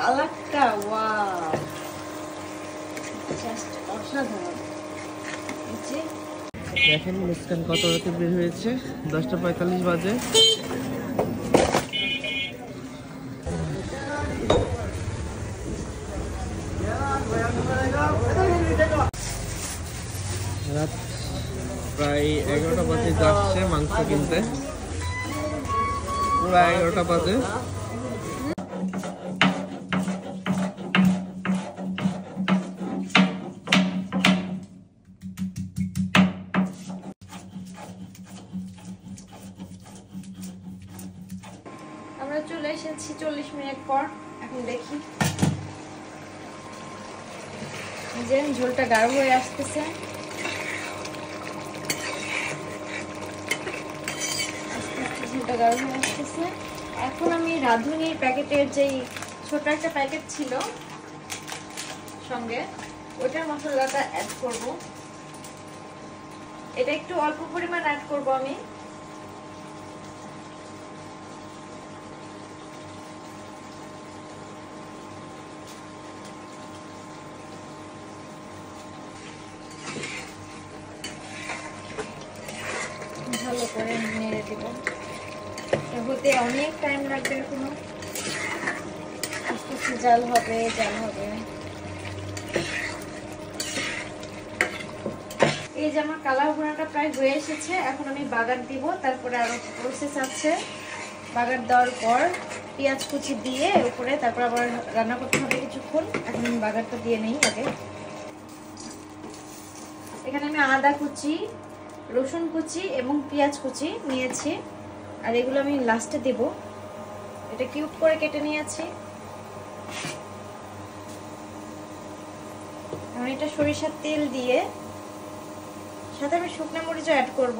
কালারটা wow, just অসাধারণ। দেখেন মুস্কান কত রাতে বের হয়েছে, 10:45 বাজে। রাত প্রায় 11টা বাজে যাচ্ছে মাংস কিনতে, পুরো 11টা বাজে। আমরা চলে এসেছি 40 মিনিট পর। এখন দেখি যে ঝোলটা গাঢ় হয়ে আসতেছে। ঝোলটা গাঢ় হয়ে আসতেছে। এখন আমি রাঁধুনির প্যাকেটের যেই ছোট একটা প্যাকেট ছিল সঙ্গে, ওইটার মশলাটা অ্যাড করব। এটা একটু অল্প পরিমাণ অ্যাড করব আমি। ভালো করে নেড়ে দেব। হতে অনেক টাইম লাগবে, এখনো আস্তে আস্তে জাল হবে। এই যে আমার কালা ভুনাটা প্রায় হয়ে এসেছে। এখন আমি বাগার দিব, তারপরে আরো প্রসেস আছে। বাগার দেওয়ার পর পেঁয়াজ কুচি দিয়ে উপরে, তারপর আবার রান্না করতে হবে কিছুক্ষণ। এখন আমি বাগারটা দিয়ে নেই আগে। এখানে আমি আদা কুচি, রসুন কুচি এবং পেঁয়াজ কুচি নিয়েছি, আর এগুলো আমি লাস্টে দেব। এটা কিউব করে কেটে নিয়েছি। এখন এটা সরিষার তেল দিয়ে, সাথে আমি শুকনো মরিচও অ্যাড করব।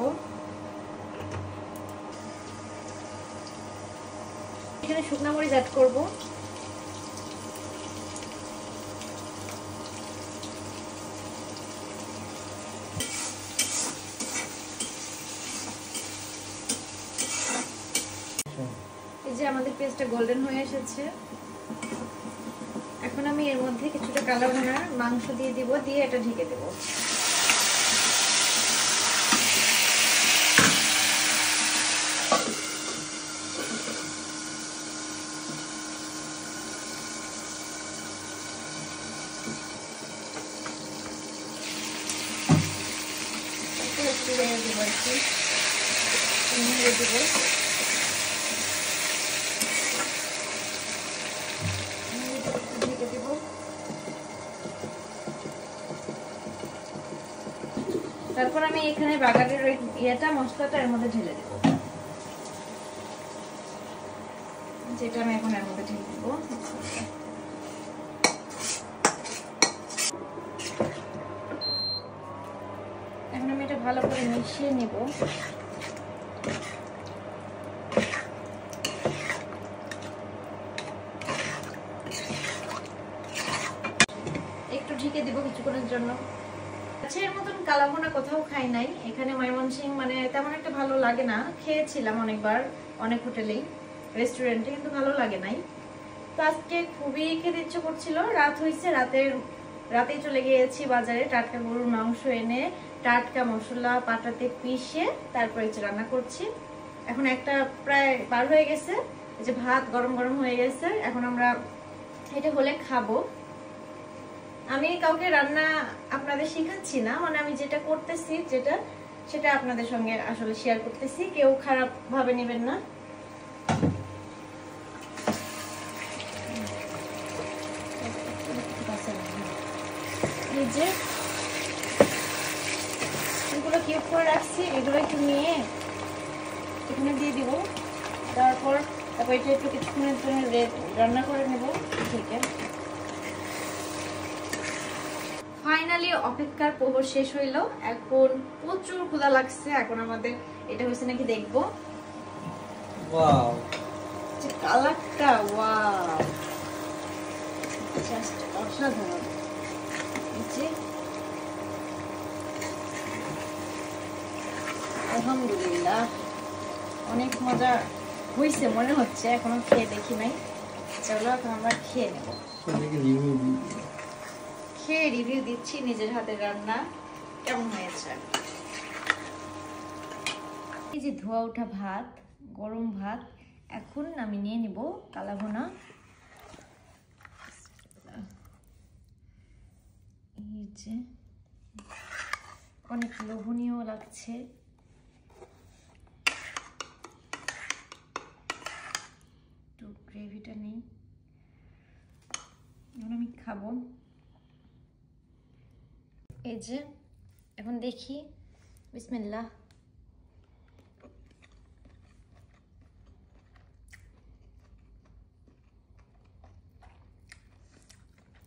এখানে শুকনো মরিচ অ্যাড করব। এই যে আমাদের পেঁয়াজটা গোল্ডেন হয়ে এসেছে। এখন আমি এর মধ্যে কিছুটা কালো ভুনার মাংস দিয়ে দিব, দিয়ে এটা ঢেকে দেব। তারপর আমি এখানে বাগারের ইয়েটা মশলাটা এর মধ্যে ঢেলে দেব, যেটা আমি এখন এর মধ্যে ঢেলে দেব। এখন আমি এটা ভালো করে মিশিয়ে নেব। একটু ঢেকে দেব কিছুক্ষণের জন্য। এর মতন কালা ভুনা কোথাও খাই নাই এখানে ময়মনসিং, মানে তেমন একটা ভালো লাগে না। খেয়েছিলাম অনেকবার অনেক হোটেলেই, রেস্টুরেন্টে, কিন্তু ভালো লাগে নাই। তো আজকে খুবই খেতে ইচ্ছে করছিল। রাত হয়েছে, রাতেই চলে গিয়েছি বাজারে টাটকা গরুর মাংস এনে টাটকা মশলা পাটাতে পিষে তারপরে রান্না করছি। এখন একটা প্রায় পার হয়ে গেছে। এই যে ভাত গরম গরম হয়ে গেছে। এখন আমরা এটা হলে খাবো। আমি কাউকে রান্না আপনাদের শেখাচ্ছি না, মানে আমি যেটা করতেছি সেটা আপনাদের সঙ্গে আসলে শেয়ার করতেছি। কেউ খারাপ ভাবে নেবেন না। এই যে এগুলো কিউব করে রাখছি, এগুলো একটু নিয়ে এখানে দিয়ে দিব। তারপর এটা একটু কিছুক্ষণের জন্য রান্না করে নেব। ঠিক আছে, ফাইনালি অপেক্ষার প্রহর শেষ হইল। এখন প্রচুর ক্ষুধা লাগছে। এখন আমাদের এটা হয়েছে নাকি দেখবো। ওয়াও, যে কালারটা ওয়াও, জাস্ট অসাধারণ। যে আলহামদুলিল্লাহ অনেক মজা হয়েছে মনে হচ্ছে, এখনো খেয়ে দেখি নাই। চলো এখন আমরা খেয়ে নেব। খেয়ে রিভিউ দিচ্ছি নিজের হাতের রান্না কেমন হয়েছে। এই যে ধোয়া ওঠা ভাত, গরম ভাত, এখন আমি নিয়ে নিব কালাভুনা। এই যে অনেক লোভনীয় লাগছে। একটু গ্রেভিটা নেই, এখন আমি খাবো। এই যে এখন দেখি, বিসমিল্লাহ।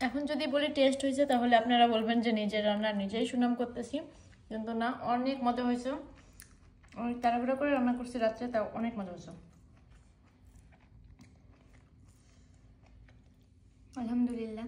এখন যদি বলি টেস্ট হয়েছে তাহলে আপনারা বলবেন যে নিজের রান্না নিজেই সুনাম করতেছি, কিন্তু না, অনেক মজা হয়েছে। অনেক তাড়াহুড়া করে রান্না করছি রাত্রে, তাও অনেক মজা হয়েছে, আলহামদুলিল্লাহ।